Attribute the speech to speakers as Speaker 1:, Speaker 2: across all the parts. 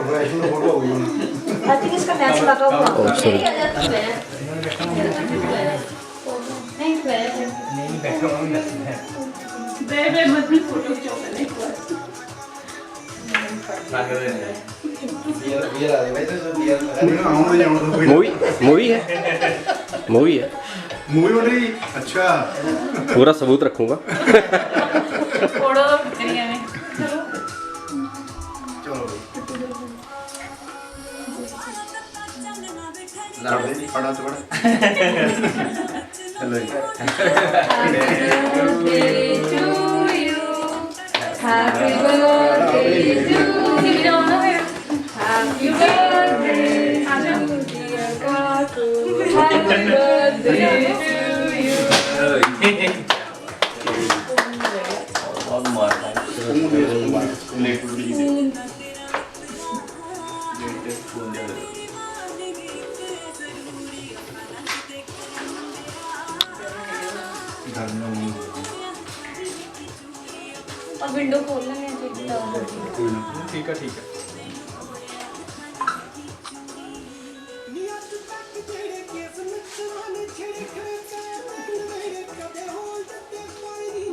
Speaker 1: Professional photo हो गई।
Speaker 2: I think इसका मैच लगा हुआ है।
Speaker 3: सॉरी
Speaker 4: नहीं बैठो बे मत भी फोटो खींचो पहले एक बार
Speaker 3: मूवी मूवी है मूवी है
Speaker 1: मूवी बन रही। अच्छा
Speaker 3: पूरा सबूत रखूंगा
Speaker 4: फोटो करिए में
Speaker 1: चलो भाई पढ़ा तो पढ़ा। चलो
Speaker 4: Happy birthday to you. Happy birthday to dear Kaku. Happy birthday to you.
Speaker 5: बहुत मारता है
Speaker 4: और विंडो खोलना है
Speaker 1: ठीक है ठीक है।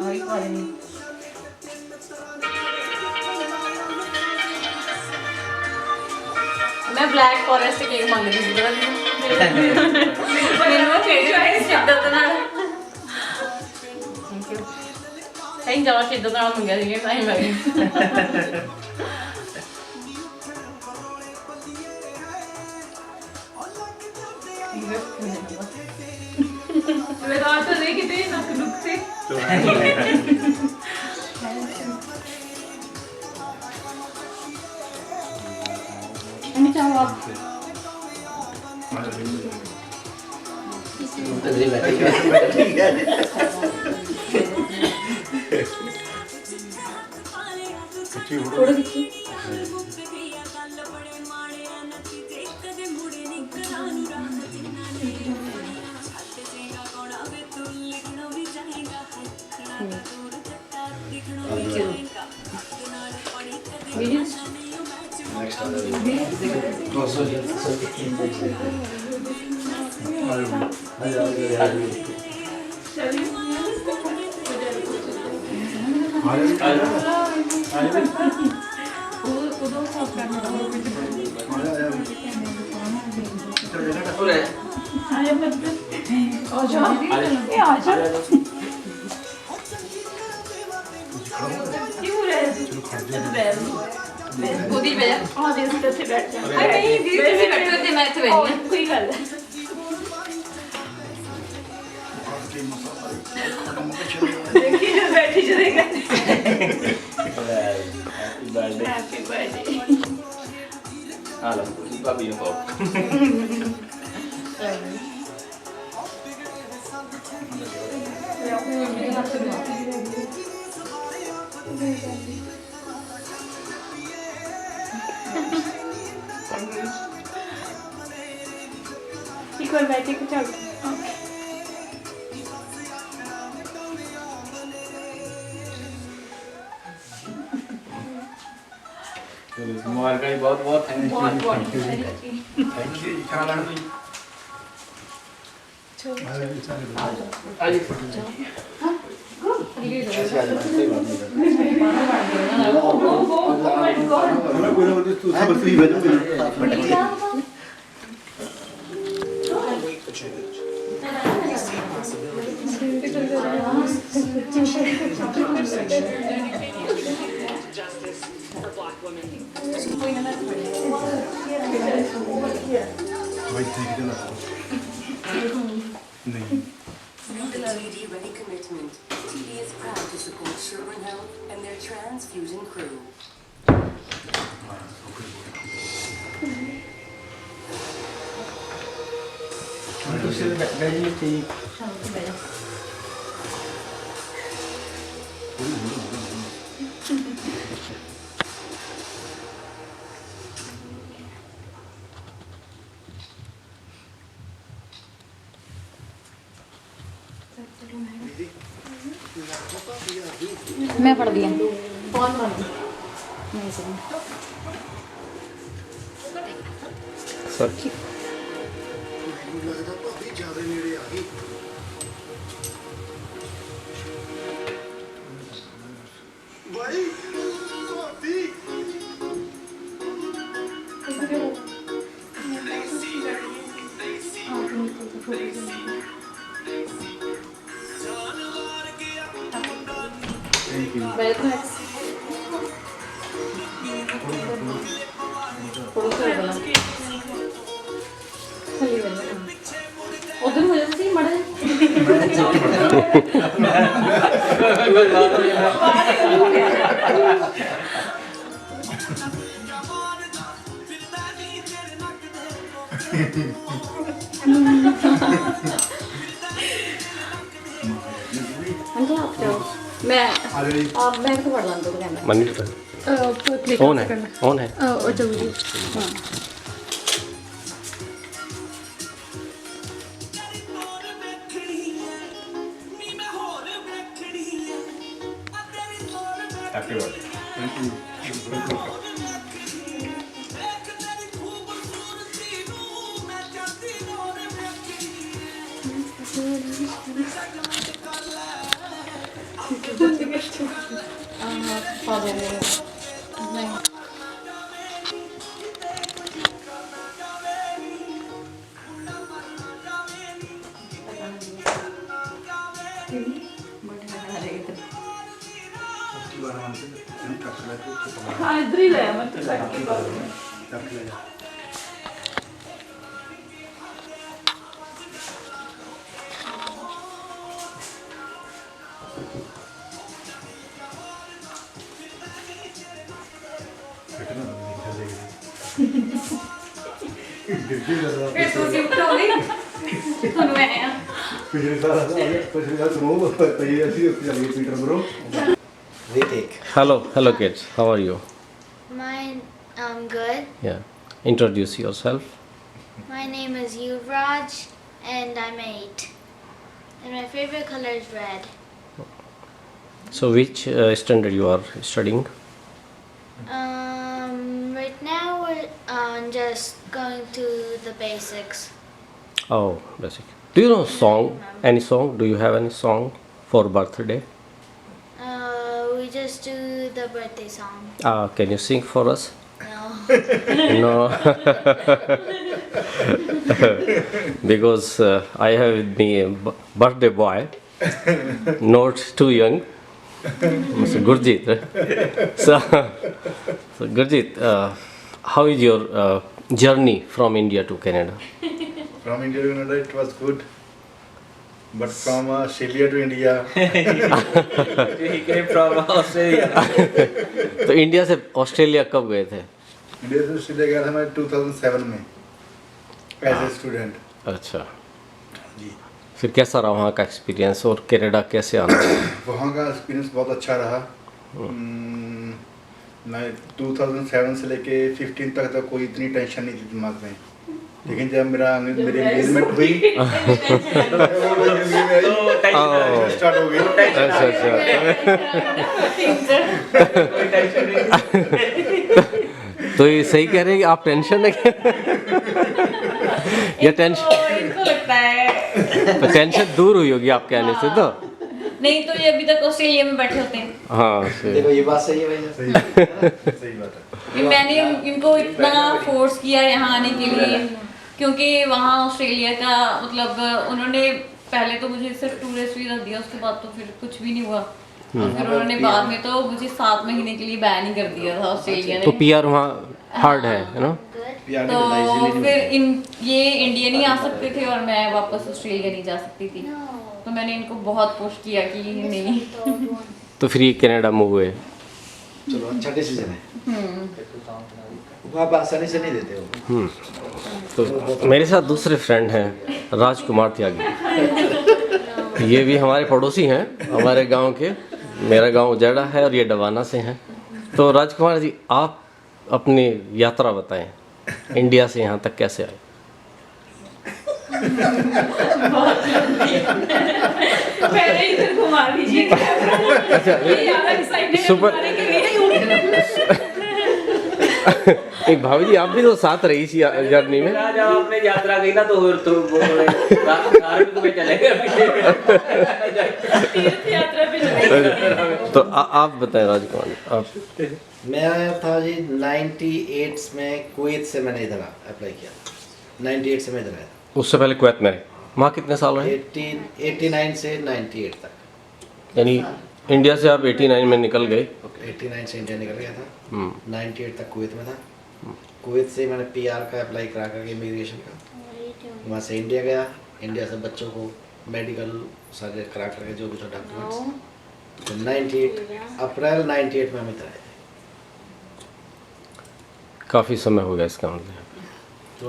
Speaker 4: अभी कॉल नहीं मैं ब्लैक फॉरेस्ट केक मांग रही थी मेरे को फेवरेट शिद्दत नाल थैंक यू सही जवाब शिद्दत नाल मंगया ਸੀ ਤਾਂ ਹੀ ਮੈਂ मैं तो आज तो नहीं कितने नक नुक से नहीं चाहो आप थोड़ा खींची खुदी पे हां दिस पे बैठ जा नहीं दिस पे बैठो ते मैं इत्थे बैठी कोई गल देखिए जो बैठी जो देखा हैप्पी बर्थडे
Speaker 5: हां भाभी ने कहो
Speaker 4: एक बार बैठे के चल
Speaker 5: मुबारक है बहुत बहुत थैंक
Speaker 4: बहुत
Speaker 5: यू
Speaker 4: बहुत
Speaker 1: थैंक यू खाना नहीं। आज तू सब free
Speaker 6: TD Ready Commitment. TD is proud to support Sherburne Health and their transfusion crew.
Speaker 4: मैं पढ़ दिया
Speaker 2: कौन बना
Speaker 4: नहीं सही
Speaker 3: सॉरी
Speaker 4: उधर हो जाती मड़ा मैं तो पढ़ ਲਾਂ ਦੋ ਕਹਿੰਦਾ
Speaker 3: मनी ऑन है ऑन है
Speaker 4: ਉਹ ਜਲਦੀ ਹਾਂ
Speaker 5: हैप्पी बर्थडे
Speaker 4: हाँ इधर ही ले मत फिर तो शिफ्ट हो गई ਹੁਣ ਮੈਂ ਆ
Speaker 1: पिछले साल सुनो पहले ऐसी चल गई Peter bro
Speaker 3: hello kids, how are you?
Speaker 7: Mine, good.
Speaker 3: Yeah, introduce yourself.
Speaker 7: My name is Yuvraj, and I'm 8. And my favorite color is red.
Speaker 3: So which standard you are studying?
Speaker 7: Right now we're just going to the basics.
Speaker 3: Oh, basic. Do you know song? Any song? Do you have any song for birthday?
Speaker 7: We just do the birthday song.
Speaker 3: Can you sing for us?
Speaker 7: No.
Speaker 3: No. Because I have with me a birthday boy, not too young, Mr. Gurjit. So Gurjit, how is your journey from India to Canada?
Speaker 1: From India to Canada it was good, but from Australia to India
Speaker 5: he came from Australia
Speaker 3: तो India से Australia कब गए थे?
Speaker 1: India से Australia गया था मैं 2007 में एज ए स्टूडेंट।
Speaker 3: अच्छा,
Speaker 1: जी
Speaker 3: फिर कैसा रहा वहाँ का एक्सपीरियंस और कनाडा कैसे आना?
Speaker 1: वहाँ का एक्सपीरियंस बहुत अच्छा रहा। मैं 2007 से लेके 15 तक कोई इतनी टेंशन नहीं थी दिमाग में, लेकिन जब मेरी एंगेजमेंट हुई स्टार्ट हो गई।
Speaker 3: तो ये सही कह रहे हैं कि आप टेंशन है या टेंशन
Speaker 4: इनको लगता है
Speaker 3: तो टेंशन दूर हुई होगी आपके आने से तो।
Speaker 4: नहीं तो ये अभी तक ऑस्ट्रेलिया में बैठे होते हैं।
Speaker 3: हाँ सही।
Speaker 8: देखो ये बात सही है भाई,
Speaker 1: सही बात है।
Speaker 4: कि मैंने इनको इतना फोर्स किया यहाँ आने के लिए, क्योंकि वहाँ ऑस्ट्रेलिया का मतलब उन्होंने पहले तो मुझे सिर्फ टूरिस्ट वीज़ा दिया, उसके बाद तो फिर कुछ भी नहीं हुआ, और फिर उन्होंने बाद में तो मुझे 7 महीने के लिए बैन ही कर दिया था ऑस्ट्रेलिया ने।
Speaker 3: तो पीआर वहाँ हार्ड है ना?
Speaker 7: Good.
Speaker 4: तो फिर ये इंडिया नहीं आ सकते थे और मैं वापस ऑस्ट्रेलिया नहीं जा सकती थी,
Speaker 7: No.
Speaker 4: तो मैंने इनको बहुत पुश किया कि नहीं।
Speaker 7: The old one.
Speaker 3: तो फिर ये कनाडा मूव हुए।
Speaker 8: चलो अच्छा डिसीजन है। वहाँ पे आसानी से नहीं देते हो।
Speaker 3: तो मेरे साथ दूसरे फ्रेंड हैं राजकुमार त्यागी, ये भी हमारे पड़ोसी हैं, हमारे गांव के। मेरा गांव उजैड़ा है और ये डवाना से हैं। तो राजकुमार जी, आप अपनी यात्रा बताएं, इंडिया से यहाँ तक कैसे आए?
Speaker 4: पहले इधर घुमा दीजिए।
Speaker 3: सुपर एक भाभी जी आप भी तो साथ रही इस जर्नी में।
Speaker 5: जब आपने यात्रा की ना तो धार्मिक में चले गए।
Speaker 4: तीर्थ यात्रा पे चले
Speaker 3: तो आप बताएं राजकुमार जी, आप।
Speaker 8: मैं आया था जी 98 में कुवैत से, मैंने इधर अप्लाई किया था। 98 से मैं इधर आया था।
Speaker 3: उससे पहले कुवैत में रहे, वहाँ कितने साल रहे?
Speaker 8: 89 से 98 तक।
Speaker 3: यानी इंडिया से आप 89 में निकल गए।
Speaker 8: 89 से इंडिया निकल गया था,
Speaker 3: हम्म,
Speaker 8: 98 तक कुवैत में था। कुवैत से मैंने PR का अप्लाई करा करके इमिग्रेशन का, वहाँ से इंडिया गया। इंडिया से बच्चों को मेडिकल सारे करा करके जो भी था डॉक्यूमेंट्स, तो 98 अप्रैल 98 में हम इधर आए
Speaker 3: काफ़ी समय हो गया इसका मतलब।
Speaker 8: थे।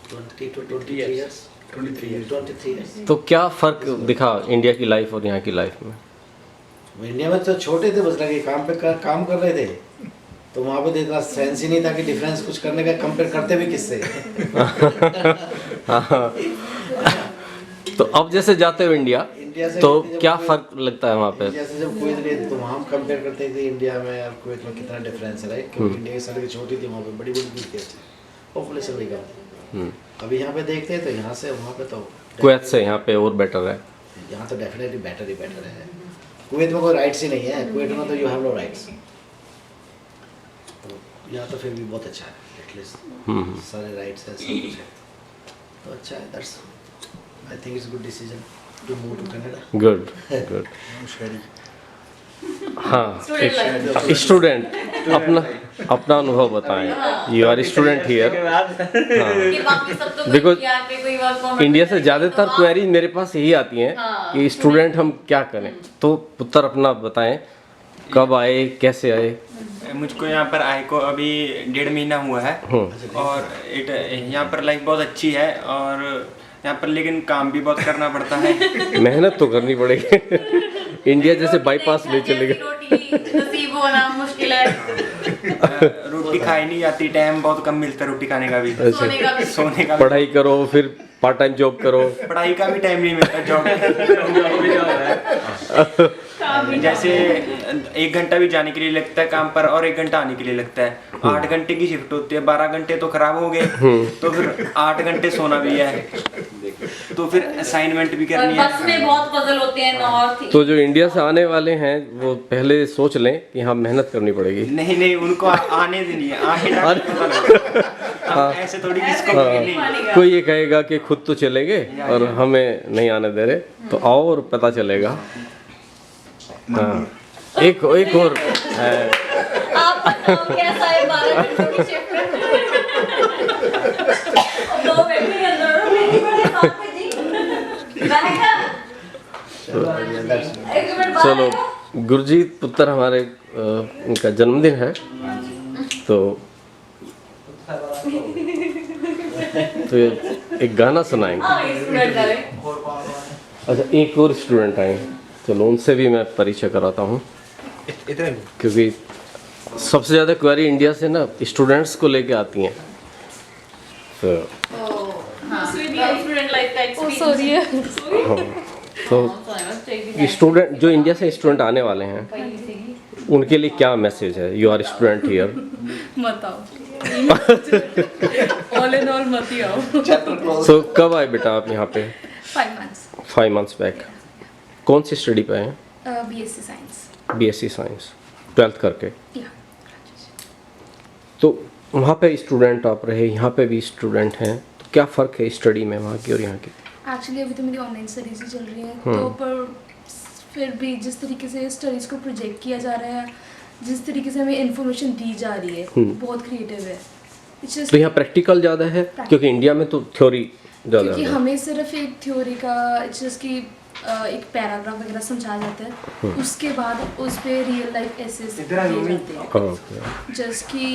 Speaker 8: 20 to 23 years। 23 years।
Speaker 3: तो क्या फ़र्क दिखा इंडिया की लाइफ और यहाँ की लाइफ में?
Speaker 8: इंडिया में तो छोटे थे, बस लगे काम पे काम कर रहे थे, तो वहाँ पे तो इतना सेंस ही नहीं था कि डिफरेंस कुछ करने का। कंपेयर करते भी किससे?
Speaker 3: तो अब जैसे जाते हो इंडिया
Speaker 8: इंडिया से
Speaker 3: तो
Speaker 8: जब
Speaker 3: क्या
Speaker 8: कुवैत-
Speaker 3: फ़र्क लगता है वहाँ पे?
Speaker 8: इंडिया से जब कुवैत गए तो वहाँ हम कंपेयर करते थे इंडिया में और कुवैत में कितना डिफरेंस है, राइट? क्योंकि इंडिया की सड़कें छोटी थी, वहाँ पे बड़ी बड़ी थी, पॉपुलेशन भी कम थी। अभी यहाँ पे देखते हैं तो यहाँ से वहाँ पे तो
Speaker 3: कुवैत से यहाँ पे और बेटर है।
Speaker 8: यहाँ तो डेफिनेटली बेटर ही बेटर है। कुवैत में कोई राइट्स ही नहीं है, कुवैत में तो यू हैव नो राइट्स। तो यहाँ तो फिर भी बहुत अच्छा है, एटलीस्ट सारे राइट्स हैं, सब कुछ है, तो अच्छा है। That's I think it's good decision to move to Canada.
Speaker 3: Good good.
Speaker 1: शायरी
Speaker 3: हाँ,
Speaker 4: Student
Speaker 3: स्टूडेंट अपना अनुभव बताएं। You are student here.
Speaker 4: कि बाकी सब तो
Speaker 3: Because
Speaker 4: यहाँ पे कोई वर्क परमिट
Speaker 3: इंडिया से
Speaker 4: नहीं है,
Speaker 3: ज़्यादातर
Speaker 4: तो आप-
Speaker 3: क्वेरीज मेरे पास यही आती हैं
Speaker 4: हाँ,
Speaker 3: कि स्टूडेंट हम क्या करें। तो उत्तर अपना बताएं, कब आए, कैसे आए?
Speaker 9: मुझको यहाँ पर आए को अभी 1.5 महीना हुआ है और यहाँ पर लाइफ बहुत अच्छी है और यहाँ पर लेकिन काम भी बहुत करना पड़ता है।
Speaker 3: मेहनत तो करनी पड़ेगी। इंडिया जैसे बाईपास ले चलेगा।
Speaker 4: रोटी नसीब होना मुश्किल है,
Speaker 9: रोटी खाई नहीं जाती, टाइम बहुत कम मिलता है रोटी खाने का भी,
Speaker 4: सोने का भी।
Speaker 9: सोने का भी।
Speaker 3: पढ़ाई करो फिर पार्ट टाइम जॉब करो।
Speaker 9: पढ़ाई का भी टाइम नहीं मिलता, जॉब जैसे 1 घंटा भी जाने के लिए लगता है काम पर और 1 घंटा आने के लिए लगता है। 8 घंटे की शिफ्ट होती है, 12 घंटे तो खराब हो गए, तो फिर 8 घंटे सोना भी है, तो फिर असाइनमेंट भी
Speaker 4: और
Speaker 9: करनी
Speaker 4: बस
Speaker 9: है।
Speaker 4: में बहुत पजल होते हैं नॉर्थ।
Speaker 3: तो जो इंडिया से आने वाले हैं वो पहले सोच लें कि हाँ मेहनत करनी पड़ेगी।
Speaker 9: नहीं नहीं, उनको आने देनी है, आगे जाके पता लगेगा। हम ऐसे थोड़ी किसको नहीं।
Speaker 3: कोई ये कहेगा कि खुद तो चलेंगे और हमें नहीं आने दे रहे, तो आओ और पता चलेगा। हाँ, एक और है।
Speaker 4: आप बताओ कैसा है 12 घंटों की शिफ्ट में? 2 व्यक्ति अंदर मेरी बड़े बात है जी। बैठा एक मिनट बाद
Speaker 3: चलो, गुरजीत पुत्र हमारे इनका जन्मदिन है, तो एक गाना सुनाएंगे। अच्छा, एक और स्टूडेंट आए, चलो उनसे भी मैं परिचय कराता हूँ, क्योंकि सबसे ज़्यादा क्वेरी इंडिया से ना स्टूडेंट्स को लेके आती हैं। तो
Speaker 4: स्टूडेंट लाइफ का एक्सपीरियंस।
Speaker 3: तो स्टूडेंट जो इंडिया से स्टूडेंट आने वाले हैं उनके लिए क्या मैसेज है? You are student here.
Speaker 4: मत आओ, ऑल इन ऑल मत ही आओ।
Speaker 3: सो कब आए बेटा आप यहाँ पे?
Speaker 4: 5 months
Speaker 3: 5 months बैक। कौन सी स्टडी पे हैं?
Speaker 4: BSc science.
Speaker 3: BSc science 12th करके। तो वहाँ पे स्टूडेंट आप रहे, यहाँ पे भी स्टूडेंट हैं, तो क्या फ़र्क है स्टडी में वहाँ की और यहाँ की?
Speaker 10: एक्चुअली अभी तो मेरी ऑनलाइन स्टडीज़ ही चल रही हैं, तो पर फिर भी जिस तरीके से स्टडीज़ को प्रोजेक्ट किया जा रहा है, जिस तरीके से हमें इंफॉर्मेशन दी जा रही है, बहुत क्रिएटिव है।
Speaker 3: तो यहाँ प्रैक्टिकल ज़्यादा है, क्योंकि इंडिया में तो थ्योरी ज़्यादा
Speaker 10: क्योंकि
Speaker 3: है।
Speaker 10: हमें सिर्फ एक थ्योरी का जिसकी एक पैराग्राफ वगैरह समझाया जाता है, उसके बाद उस पे रियल लाइफ एसेस दिए जाते हैं, जस्ट कि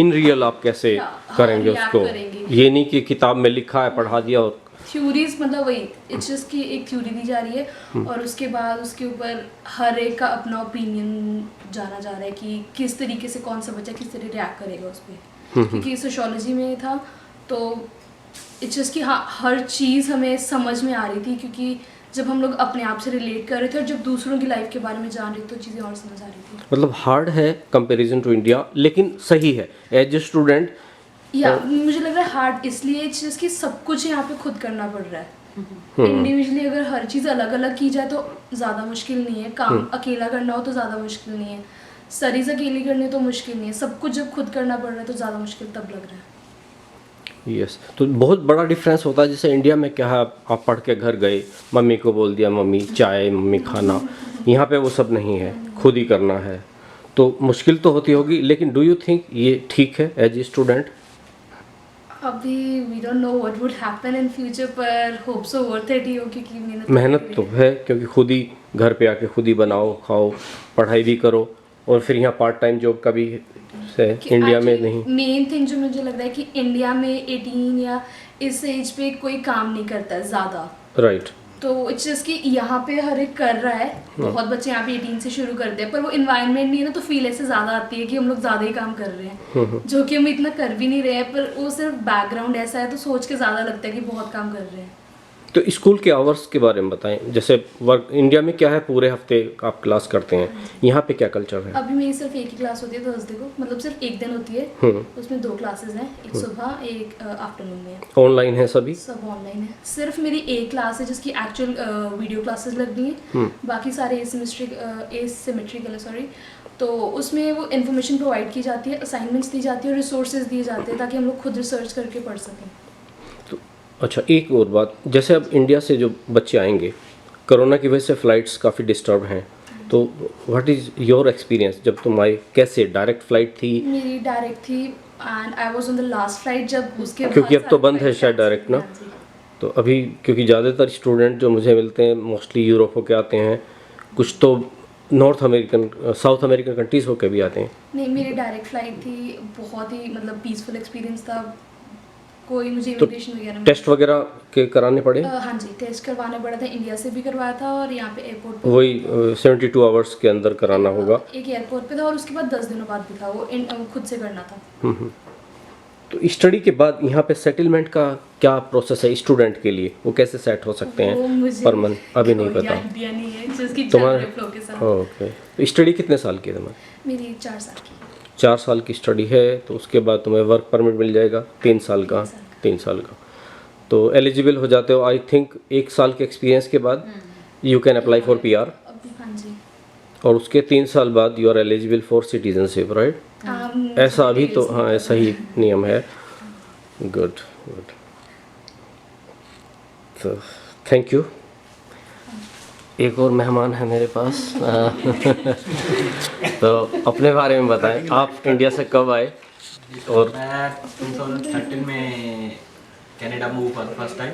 Speaker 3: इन रियल आप कैसे करेंगे
Speaker 10: react
Speaker 3: उसको?
Speaker 10: करेंगे।
Speaker 3: ये नहीं कि किताब में लिखा है पढ़ा दिया और
Speaker 10: थ्योरीज, मतलब वही इट्स जस्ट कि एक थ्योरी दी जा रही है और उसके बाद उसके ऊपर हर एक का अपना ओपिनियन जाना जा रहा है कि किस तरीके से कौन सा बच्चा किस तरह रिएक्ट करेगा उस पर। क्योंकि सोशियोलॉजी में था तो इट्स जस्ट कि हाँ हर चीज़ हमें समझ में आ रही थी, क्योंकि जब हम लोग अपने आप से रिलेट कर रहे थे और जब दूसरों की लाइफ के बारे में जान रहे थे तो चीज़ें और समझ आ रही थी।
Speaker 3: मतलब हार्ड है कंपैरिजन टू इंडिया, लेकिन सही है एज ए स्टूडेंट।
Speaker 10: या मुझे लग रहा है हार्ड इसलिए चीज़ कि सब कुछ यहाँ पे खुद करना पड़ रहा है। इंडिविजुअली अगर हर चीज़ अलग अलग की जाए तो ज़्यादा मुश्किल नहीं है, काम अकेला करना हो तो ज़्यादा मुश्किल नहीं है, स्टडीज़ अकेली करनी तो मुश्किल नहीं है, सब कुछ जब खुद करना पड़ रहा है तो ज़्यादा मुश्किल तब लग रहा है।
Speaker 3: यस तो बहुत बड़ा डिफरेंस होता है। जैसे इंडिया में क्या है, आप पढ़ के घर गए, मम्मी को बोल दिया मम्मी चाय, मम्मी खाना, यहाँ पे वो सब नहीं है, खुद ही करना है, तो मुश्किल तो होती होगी। लेकिन डू यू थिंक ये ठीक है एज ए स्टूडेंट?
Speaker 10: अभी we don't know what would happen in future, पर होप सो वर्थ इट ही हो, क्योंकि
Speaker 3: मेहनत तो है, क्योंकि खुद ही घर पे आके खुद ही बनाओ खाओ, पढ़ाई भी करो, और फिर यहाँ पार्ट टाइम जॉब का भी है, इंडिया में नहीं।
Speaker 10: मेन थिंग जो मुझे लग रहा है कि इंडिया में 18 या इस एज पे कोई काम नहीं करता है ज़्यादा,
Speaker 3: राइट।
Speaker 10: तो इट्स जस्ट कि यहाँ पे हर एक कर रहा है, बहुत बच्चे यहाँ पे 18 से शुरू करते हैं, पर वो इन्वायरमेंट नहीं है ना, तो फील ऐसे ज़्यादा आती है कि हम लोग ज़्यादा ही काम कर रहे हैं, जो कि हम इतना कर भी नहीं रहे हैं, पर वो सिर्फ बैकग्राउंड ऐसा है तो सोच के ज़्यादा लगता है कि बहुत काम कर रहे हैं।
Speaker 3: तो स्कूल के आवर्स के बारे में बताएं, जैसे वर्क इंडिया में क्या है, पूरे हफ्ते आप क्लास करते हैं, यहाँ पे क्या कल्चर है?
Speaker 10: अभी मेरी सिर्फ एक ही क्लास होती है थर्सडे को, मतलब सिर्फ एक दिन होती है, उसमें 2 क्लासेस हैं, एक सुबह एक आफ्टरनून में है।
Speaker 3: ऑनलाइन है सभी? सब
Speaker 10: ऑनलाइन है, सिर्फ मेरी एक क्लास है जिसकी एक्चुअल वीडियो क्लासेस लग रही हैं, बाकी सारे एसिमेट्रिकल सॉरी, तो उसमें वो इन्फॉर्मेशन प्रोवाइड की जाती है, असाइनमेंट्स दी जाती है और रिसोर्सेज दिए जाते हैं ताकि हम लोग खुद रिसर्च करके पढ़ सकें।
Speaker 3: अच्छा, एक और बात, जैसे अब इंडिया से जो बच्चे आएंगे, कोरोना की वजह से फ़्लाइट्स काफ़ी डिस्टर्ब हैं, तो व्हाट इज़ योर एक्सपीरियंस जब तुम आए? कैसे, डायरेक्ट फ़्लाइट थी?
Speaker 10: मेरी डायरेक्ट थी and I was on the last flight जब उसके
Speaker 3: क्योंकि अब तो बंद है शायद डायरेक्ट ना, तो अभी क्योंकि ज़्यादातर स्टूडेंट जो मुझे मिलते हैं मोस्टली यूरोप होके आते हैं, कुछ तो north American south American countries होके भी आते हैं।
Speaker 10: नहीं, मेरी डायरेक्ट फ्लाइट थी, बहुत ही मतलब पीसफुल एक्सपीरियंस था, कोई मुझे
Speaker 3: तो
Speaker 10: इन्विटेशन वगैरह
Speaker 3: टेस्ट वगैरह के कराने पड़े?
Speaker 10: हाँ जी, टेस्ट करवाने पड़ा था, इंडिया से भी करवाया था और यहाँ पे एयरपोर्ट पे
Speaker 3: वही 72 आवर्स के अंदर कराना होगा।
Speaker 10: एक एयरपोर्ट पे था और उसके बाद 10 दिनों बाद भी था, वो खुद से करना था।
Speaker 3: तो स्टडी के बाद यहाँ पे सेटलमेंट का क्या प्रोसेस है स्टूडेंट के लिए, वो कैसे सेट हो सकते हैं पर मंथ? अभी नहीं पता
Speaker 10: आइडिया नहीं है, जिसकी
Speaker 3: तुम्हारे
Speaker 10: फ्लो के साथ।
Speaker 3: ओके, तो स्टडी कितने साल की है तुम्हारी?
Speaker 10: मेरी 4 साल की।
Speaker 3: 4 साल की स्टडी है, तो उसके बाद तुम्हें वर्क परमिट मिल जाएगा 3 साल का। 3 साल का तो एलिजिबल हो जाते हो आई थिंक। 1 साल के एक्सपीरियंस के बाद you can apply for PR,
Speaker 10: हाँ जी,
Speaker 3: और उसके 3 साल बाद you are eligible for citizenship, right? ऐसा अभी तो हाँ, ऐसा ही नियम है। गुड गुड, तो थैंक यू। एक और मेहमान है मेरे पास तो अपने बारे में बताएं, आप इंडिया से कब आए? और
Speaker 9: मैं 2013 में Canada move for first time.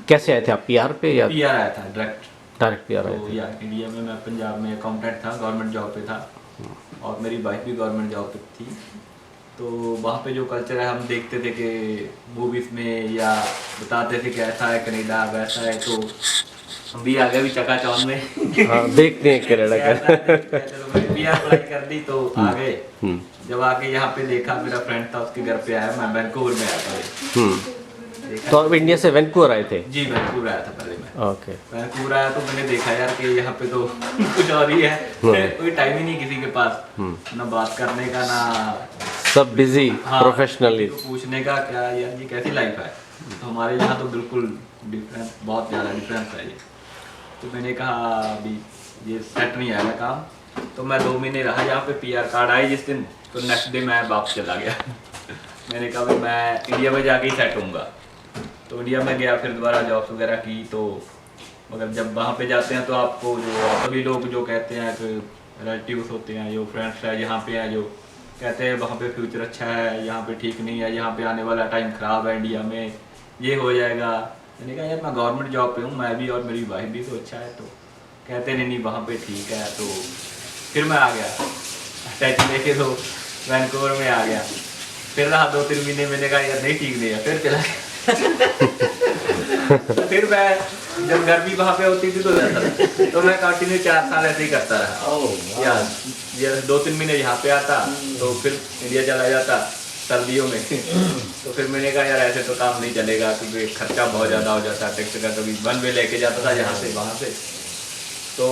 Speaker 3: कैसे आए थे आप, PR पे या?
Speaker 9: PR आया था, डायरेक्ट
Speaker 3: PR आए
Speaker 9: तो
Speaker 3: थे।
Speaker 9: यार इंडिया में मैं पंजाब में अकाउंटेंट था, गवर्नमेंट जॉब पे था, और मेरी वाइफ भी गवर्नमेंट जॉब पे थी। तो वहाँ पे जो कल्चर है हम देखते थे कि मूवीज़ में या बताते थे कि ऐसा है कनाडा वैसा है, तो हम भी आ गए भी चकाचौंध में
Speaker 3: हाँ, देखते हैं कनाडा का।
Speaker 9: PR अप्लाई कर दी तो आ गए। जब आके यहाँ पे देखा, मेरा फ्रेंड था उसके घर पे आया, मैं वैंकूवर में आया था।
Speaker 3: तो आप इंडिया से वैंकूवर आए थे?
Speaker 9: जी, वैंकूवर आया था पहले मैं।
Speaker 3: ओके,
Speaker 9: वैंकूवर आया तो मैंने देखा यार कि यहाँ पे तो कुछ और ही है, कोई टाइम ही नहीं किसी के पास, ना बात करने का, ना
Speaker 3: सब बिजी प्रोफेशनली
Speaker 9: तो पूछने का क्या यार जी कैसी लाइफ है। तो हमारे यहाँ तो बिल्कुल डिफरेंस, बहुत ज़्यादा डिफरेंस है ये। तो मैंने कहा अभी ये सेट नहीं आएगा काम, तो मैं 2 महीने रहा यहाँ पे। PR कार्ड आई जिस दिन, तो नेक्स्ट डे मैं वापस चला गया मैंने कहा भाई मैं इंडिया में जाके ही सेट होऊंगा। तो इंडिया में गया, फिर दोबारा जॉब्स वगैरह की, तो मगर जब वहाँ पे जाते हैं तो आपको जो सभी लोग जो कहते हैं कि रिलेटिव्स होते हैं, जो फ्रेंड्स है यहाँ पे हैं, जो कहते हैं वहाँ पे फ्यूचर अच्छा है, यहाँ पे ठीक नहीं है, यहाँ पे आने वाला टाइम ख़राब है, इंडिया में ये हो जाएगा। मैंने कहा यार मैं गवर्नमेंट जॉब पे हूँ, मैं भी और मेरी वाइफ भी, तो अच्छा है। तो कहते नहीं वहाँ पे ठीक है। तो फिर मैं आ गया टैक्सी लेके, तो वैंकूवर में आ गया। फिर रहा 2-3 महीने, मैंने कहा यार नहीं ठीक नहीं है, फिर चला फिर मैं जब गर्मी वहाँ पे होती थी तो मैं कंटिन्यू 4 साल ऐसे ही करता रहा। यार 2-3 महीने यहाँ पे आता, तो फिर इंडिया चला जाता,
Speaker 11: सर्दियों में तो फिर मैंने कहा यार ऐसे तो काम नहीं चलेगा क्योंकि खर्चा बहुत ज़्यादा हो जाता है टैक्स का। कभी वन वे लेके जाता था यहाँ से वहाँ से। तो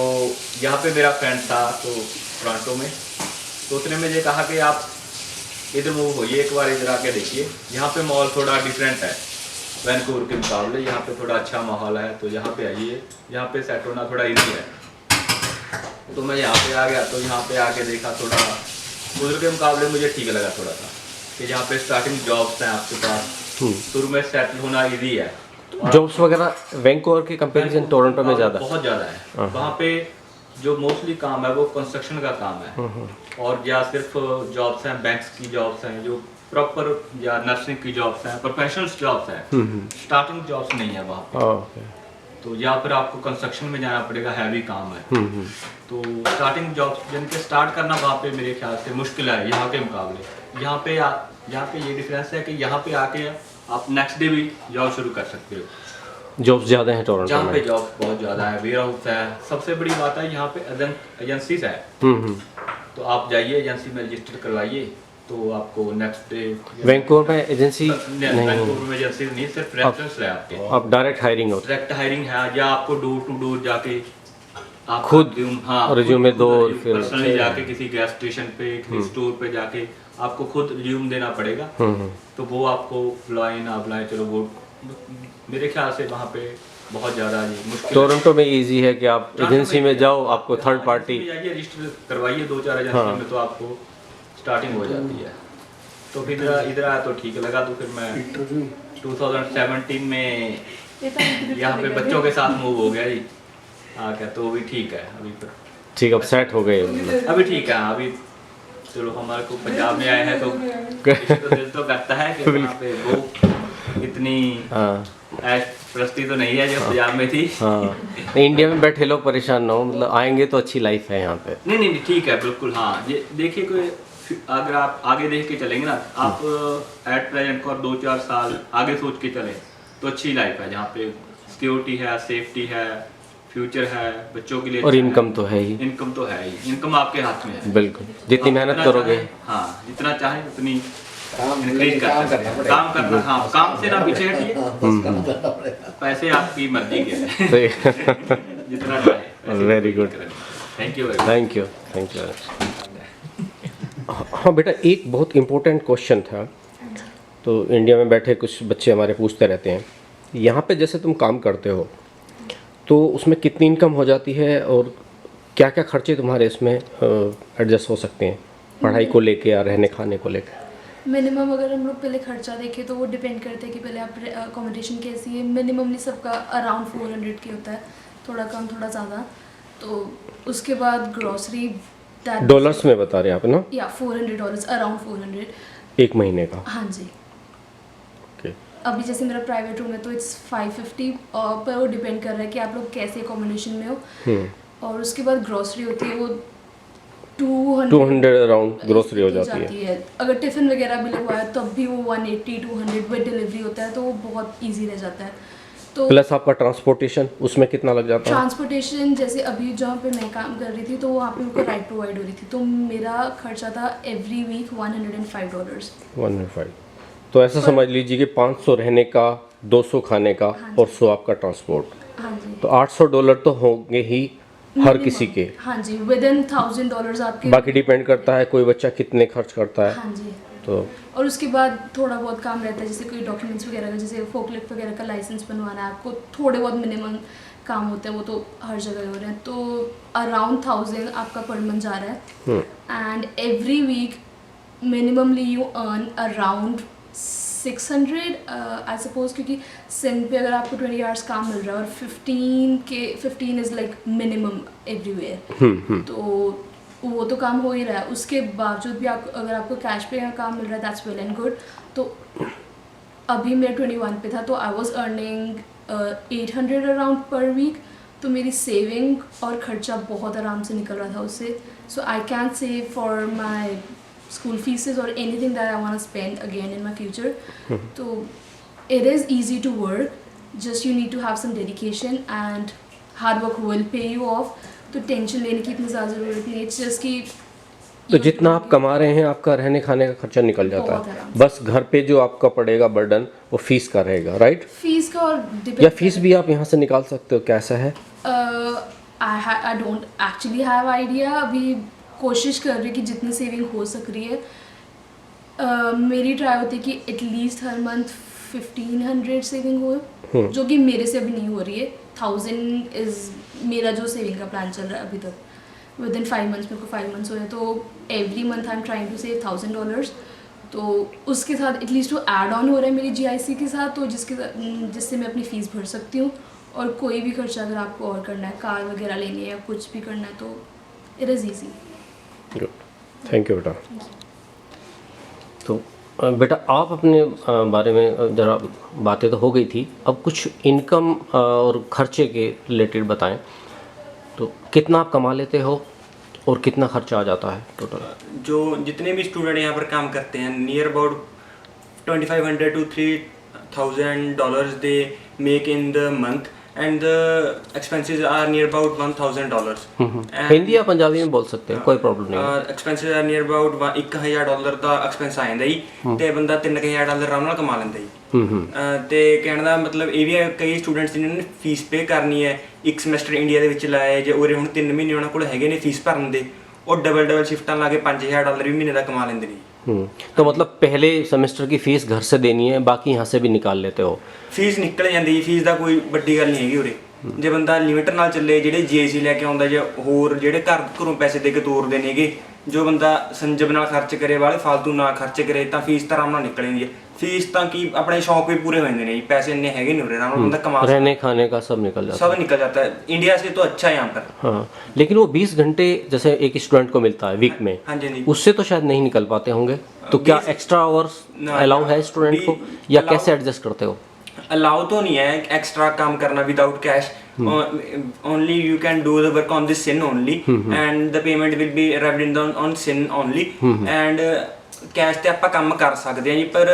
Speaker 11: यहाँ पे मेरा फ्रेंड था तो टोरंटो में, तो उसने मुझे कहा कि आप इधर मूव होइए, एक बार इधर आके देखिए, यहाँ पे माहौल थोड़ा डिफरेंट है वैनकूवर के मुकाबले, यहाँ पे थोड़ा अच्छा माहौल है, तो यहाँ पे आइए, यहाँ पे सेट होना थोड़ा इजी है। तो मैं यहाँ पे आ गया, तो यहाँ पे आके देखा थोड़ा उधर के मुकाबले मुझे ठीक लगा थोड़ा सा कि यहाँ पे स्टार्टिंग जॉब्स हैं आपके पास, शुरू में सेटल होना इजी है।
Speaker 3: जॉब्स वगैरह वैंकूवर के कंपैरिजन टोरंटो में ज़्यादा
Speaker 11: बहुत ज़्यादा है। वहाँ पे जो मोस्टली काम है वो कंस्ट्रक्शन का काम है, और या सिर्फ जॉब्स हैं, बैंक्स की जॉब्स हैं, जो प्रॉपर या नर्सिंग की जॉब्स हैं, प्रोफेशनल जॉब्स हैं, स्टार्टिंग जॉब्स नहीं है वहाँ पे। तो या फिर आपको कंस्ट्रक्शन में जाना पड़ेगा, हैवी काम है। तो स्टार्टिंग जॉब्स जिनके स्टार्ट करना वहाँ पे मेरे ख्याल से मुश्किल है यहाँ के मुकाबले। यहाँ पे ये डिफरेंस है कि यहाँ पे आके आप नेक्स्ट डे भी जॉब शुरू कर सकते हो।
Speaker 3: जॉब्स ज़्यादा हैं टोरंटो में,
Speaker 11: जहाँ पे जॉब बहुत ज़्यादा है, वेयर हाउस है, सबसे बड़ी बात है यहाँ पे एजेंसीज है। तो आप जाइए एजेंसी में रजिस्टर करवाइए, तो आपको नेक्स्ट डे।
Speaker 3: वैंकूवर में एजेंसी नहीं,
Speaker 11: वैंकूवर में एजेंसी नहीं, सिर्फ रेफरेंस है आपके,
Speaker 3: आप डायरेक्ट हायरिंग हो,
Speaker 11: डायरेक्ट हायरिंग है, या आपको डोर टू डोर जाके आप
Speaker 3: खुद रिज्यूमे दो, फिर
Speaker 11: पर्सनली जाके किसी गैस स्टेशन पे, किसी स्टोर पे जाके आपको खुद रिज्यूम देना पड़ेगा। तो वो आपको बुलाएं ना बुलाएं, चलो वो मेरे ख्याल से वहाँ पे बहुत ज़्यादा मुश्किल।
Speaker 3: टोरंटो में इजी है कि आप एजेंसी में जाओ, आपको थर्ड पार्टी
Speaker 11: जाइए रजिस्टर करवाइए 2-4 एजेंसी में, तो आपको स्टार्टिंग हो जाती है। तो फिर इधर आया तो ठीक लगा, तो फिर मैं 2017 में यहाँ पे बच्चों के साथ मूव हो गया जी। हाँ क्या, तो भी ठीक है अभी तो
Speaker 3: ठीक, अब सेट हो गए
Speaker 11: अभी ठीक है। अभी चलो हमारे को पंजाब में आए हैं तो दिल तो करता है कि वहाँ पे वो इतनी ऐश प्रस्ती तो नहीं है जो पंजाब में थी।
Speaker 3: इंडिया में बैठे लोग परेशान ना हो, मतलब आएंगे तो अच्छी लाइफ है यहाँ पे।
Speaker 11: नहीं ठीक है बिल्कुल। हाँ ये देखिए, कोई अगर आप आगे देख के चलेंगे ना, आप एट प्रेजेंट को 2-4 साल आगे सोच के चलें तो अच्छी लाइफ है, जहाँ पे सिक्योरिटी है, सेफ्टी है, फ्यूचर है बच्चों के लिए,
Speaker 3: और इनकम तो है ही,
Speaker 11: इनकम तो है ही, इनकम आपके हाथ में है।
Speaker 3: बिल्कुल, जितनी मेहनत करोगे,
Speaker 11: हाँ जितना चाहे उतनी काम करना। हाँ काम से ना पीछे हटिए, पैसे आपकी मर्जी के हैं जितना चाहे।
Speaker 3: Very good,
Speaker 11: thank you
Speaker 3: thank you thank you. हाँ बेटा, एक बहुत इम्पोर्टेंट क्वेश्चन था, तो इंडिया में बैठे कुछ बच्चे हमारे पूछते रहते हैं, यहाँ पे जैसे तुम काम करते हो तो उसमें कितनी इनकम हो जाती है और क्या क्या खर्चे तुम्हारे इसमें एडजस्ट हो सकते हैं, पढ़ाई को लेके या रहने खाने को लेकर?
Speaker 10: मिनिमम अगर हम लोग पहले खर्चा देखें तो वो डिपेंड करता है कि पहले आप अकोमोडेशन कैसी है। मिनिममली सबका अराउंड 400 की होता है, थोड़ा कम थोड़ा ज़्यादा। तो उसके बाद ग्रॉसरी
Speaker 3: डॉलर्स में बता रहे हैं आप ना?
Speaker 10: या $400, अराउंड 400
Speaker 3: एक महीने का।
Speaker 10: हाँ जी।
Speaker 3: ओके,
Speaker 10: अभी जैसे मेरा प्राइवेट रूम है तो इट्स 550, पर वो डिपेंड कर रहा है कि आप लोग कैसे अकोमोडेशन में हो। और उसके बाद ग्रॉसरी होती है, वो 200
Speaker 3: अराउंड ग्रोसरी हो जाती है।
Speaker 10: अगर टिफ़िन वगैरह भी लगवाया तब भी वो 180-200 विद डिलीवरी होता है, तो वो बहुत इजी रह जाता है। तो
Speaker 3: प्लस आपका ट्रांसपोर्टेशन उसमें कितना लग जाता है?
Speaker 10: ट्रांसपोर्टेशन जैसे अभी जहाँ पे मैं काम कर रही थी तो वहाँ पे उनको राइड प्रोवाइड हो रही थी, तो मेरा खर्चा था एवरी वीक $105।
Speaker 3: 105, तो ऐसा समझ लीजिए कि 500 रहने का, 200 खाने का, और 100 आपका ट्रांसपोर्ट।
Speaker 10: हाँ जी,
Speaker 3: तो $800 तो होंगे ही हर किसी के।
Speaker 10: हाँ जी, विदिन $1000 आपके।
Speaker 3: बाकी डिपेंड करता है कोई बच्चा कितने खर्च करता है।
Speaker 10: हाँ जी।
Speaker 3: तो
Speaker 10: और उसके बाद थोड़ा बहुत काम रहता है, जैसे कोई डॉक्यूमेंट्स वगैरह का, जैसे फोकलिफ्ट वगैरह का लाइसेंस बनवाना है आपको, थोड़े बहुत मिनिमम काम होते हैं, वो तो हर जगह हो रहे हैं। तो अराउंड 1000 आपका पर मंथ जा रहा है, and every week minimally you earn around 600 I suppose, क्योंकि सिम पे अगर आपको 20 आवर्स काम मिल रहा है और 15 इज़ लाइक मिनिमम एवरीवेयर, तो वो तो काम हो ही रहा है। उसके बावजूद भी अगर आपको कैश पे काम मिल रहा है, दैट्स वेल एंड गुड। तो अभी मैं 21 पे था, तो I was earning 800 around per week, तो मेरी सेविंग और खर्चा बहुत आराम से निकल रहा था उससे। So I can save for my school fees or anything that I want to spend again in my future. So it is easy to work, just you need to have some dedication and hard work will pay you off. तो tension लेने की इतनी ज़्यादा ज़रूरत नहीं है। It's just कि
Speaker 3: तो जितना आप कमा रहे हैं आपका रहने खाने का खर्चा निकल जाता
Speaker 10: बहुत
Speaker 3: है,
Speaker 10: आराम से।
Speaker 3: बस घर पे जो आपका पड़ेगा बर्डन वो फीस का रहेगा, राइट?
Speaker 10: फीस का और
Speaker 3: या फीस भी आप यहाँ से निकाल सकते हो, कैसा है?
Speaker 10: I don't actually have idea, अभी कोशिश कर रही कि जितनी सेविंग हो सक रही है। मेरी ट्राई होती है कि एटलीस्ट हर मंथ 1500 सेविंग हो, जो कि मेरे से अभी नहीं हो रही है। 1000 इज़ मेरा जो सेविंग का प्लान चल रहा है अभी तक। विद इन 5 मंथ्स, मेरे को 5 मंथ्स हुए, तो every month I am trying to save $1000। तो उसके साथ एटलीस्ट वो ऐड ऑन हो रहा है मेरी GIC के साथ, तो जिससे मैं अपनी फ़ीस भर सकती हूँ। और कोई भी खर्चा अगर आपको और करना है, कार वगैरह लेनी है या कुछ भी करना है, तो it is easy.
Speaker 3: Good, thank you बेटा। तो बेटा आप अपने बारे में ज़रा बातें तो हो गई थी, अब कुछ इनकम और खर्चे के रिलेटेड बताएं। तो कितना आप कमा लेते हो और कितना खर्चा आ जाता है टोटल?
Speaker 9: जो जितने भी स्टूडेंट यहाँ पर काम करते हैं, near about 2500 to $3000 they make in the month, and the expenses are near about $1000।
Speaker 3: Hindi या पंजाबी में बोल सकते हो, कोई प्रॉब्लम नहीं है।
Speaker 9: एक्सपेंसेस आर नियर अबाउट $1000 ਦਾ ਐਕਸਪੈਂਸ ਆ ਜਾਂਦਾ ਜੀ, ਤੇ ਬੰਦਾ $3000 ਆਰਾਮ ਨਾਲ ਕਮਾ ਲੈਂਦਾ ਜੀ। ਤੇ ਕਹਿਣ ਦਾ ਮਤਲਬ ਇਹ ਵੀ ਹੈ, ਕਈ ਸਟੂਡੈਂਟਸ ਜਿਨ੍ਹਾਂ ਨੇ ਫੀਸ ਪੇ ਕਰਨੀ ਹੈ, ਇੱਕ ਸਮੈਸਟਰ ਇੰਡੀਆ ਦੇ ਵਿੱਚ ਲਾਇਆ, ਜੇ ਉਰੇ ਹੁਣ 3 ਮਹੀਨੇ ਉਹਨਾਂ ਕੋਲ ਹੈਗੇ ਨੇ ਫੀਸ ਭਰਨ ਦੇ, ਉਹ ਡਬਲ ਸ਼ਿਫਟਾਂ ਲਾ ਕੇ $5000 ਵੀ ਮਹੀਨੇ ਦਾ ਕਮਾ ਲੈਂਦੇ ਨੇ।
Speaker 3: तो मतलब पहले सेमेस्टर की फीस घर से देनी है, बाकी यहाँ से भी निकाल लेते हो?
Speaker 9: ਫੀਸ ਨਿਕਲ ਜਾਂਦੀ ਜੀ, ਫੀਸ ਦਾ ਕੋਈ ਵੱਡੀ ਗੱਲ ਨਹੀਂ ਹੈਗੀ ਉਰੇ। ਜੇ ਬੰਦਾ ਲਿਮਿਟ ਨਾਲ ਚੱਲੇ, ਜਿਹੜੇ GIC ਲੈ ਕੇ ਆਉਂਦਾ ਜਾਂ ਹੋਰ ਜਿਹੜੇ ਘਰੋਂ ਪੈਸੇ ਦੇ ਕੇ ਤੋਰਦੇ ਨੇਗੇ, ਜੋ ਬੰਦਾ ਸੰਜਮ ਨਾਲ ਖਰਚ ਕਰੇ, ਵਾਲੇ ਫालतू ਨਾ ਖਰਚ ਕਰੇ, ਤਾਂ ਫੀਸ ਤਾਂ ਆਰਾਮ ਨਾਲ ਨਿਕਲ ਜਾਂਦੀ ਹੈ। ਫੀਸ ਤਾਂ ਕੀ ਆਪਣੇ ਸ਼ੌਕ ਵੀ पूरे हो जाते हैं जी, पैसे इतने हैगे नहीं, आराम ਨਾਲ ਬੰਦਾ कमा,
Speaker 3: रहने खाने का सब निकल जाता है।
Speaker 9: सब निकल जाता है। इंडिया से तो अच्छा है यहाँ पर।
Speaker 3: हाँ, लेकिन वो 20 घंटे जैसे एक स्टूडेंट को मिलता है वीक में,
Speaker 9: हाँ जी, हाँ जी।
Speaker 3: उससे तो शायद नहीं निकल पाते होंगे, तो क्या एक्स्ट्रा आवर्स अलाउ है स्टूडेंट को, या कैसे एडजस्ट करते हो?
Speaker 9: अलाउ तो नहीं है एक्स्ट्रा काम करना without cash, only you can do the work on this SIN only, and the payment will be arrived on SIN only, and cash ਤੇ ਆਪਾਂ ਕੰਮ ਕਰ ਸਕਦੇ ਹਾਂ ਜੀ, ਪਰ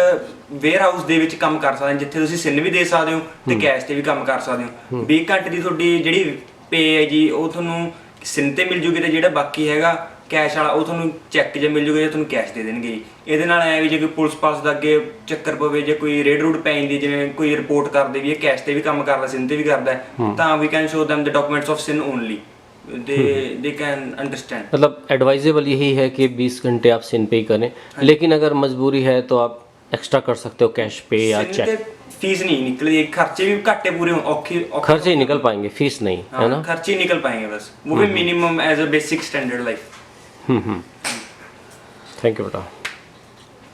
Speaker 9: ਵੇਅਰ ਹਾਊਸ ਦੇ ਵਿੱਚ ਕੰਮ ਕਰ ਸਕਦੇ ਹਾਂ, ਜਿੱਥੇ ਤੁਸੀਂ SIN ਵੀ ਦੇ ਸਕਦੇ ਹੋ ਤੇ ਕੈਸ਼ ਤੇ ਵੀ ਕੰਮ ਕਰ ਸਕਦੇ ਹੋ। 20 ਘੰਟੇ ਦੀ ਤੁਹਾਡੀ ਜਿਹੜੀ ਪੇ ਹੈ ਜੀ, ਉਹ ਤੁਹਾਨੂੰ SIN ਤੇ ਮਿਲ ਜੂਗੀ, ਤੇ ਜਿਹੜਾ ਬਾਕੀ ਹੈਗਾ ਕੈਸ਼ ਵਾਲਾ ਉਹ ਤੁਹਾਨੂੰ ਚੈੱਕ ਜੇ ਮਿਲ ਜੂਗਾ, ਜਾਂ ਤੁਹਾਨੂੰ ਕੈਸ਼ ਦੇ ਦੇਣਗੇ ਜੀ। ਇਹਦੇ ਨਾਲ ਐ ਵੀ ਜੇ ਕੋਈ ਪੁਲਿਸ ਪਾਸ ਦਾ ਅੱਗੇ ਚੱਕਰ ਪਵੇ, ਜੇ ਕੋਈ ਰੇਡ ਰੂਡ ਪੈ ਜਾਂਦੀ, ਜਿਵੇਂ ਕੋਈ ਰਿਪੋਰਟ ਕਰਦੇ ਵੀ ਇਹ ਕੈਸ਼ ਤੇ ਵੀ ਕੰਮ ਕਰਦਾ, SIN ਤੇ ਵੀ ਕਰਦਾ, ਤਾਂ we can show them the documents of SIN only, they can understand।
Speaker 3: मतलब एडवाइजेबल यही है कि 20 घंटे आप सिन पे ही करें, लेकिन अगर मजबूरी है तो आप एक्स्ट्रा कर सकते हो कैश पे या चेक।
Speaker 9: फीस नहीं निकलती, खर्चे भी घाटे पूरे औखे
Speaker 3: खर्चे ही निकल पाएंगे, फीस नहीं, है ना?
Speaker 9: खर्चे ही निकल पाएंगे बस, वो भी minimum as a basic standard life.
Speaker 3: Thank you बेटा।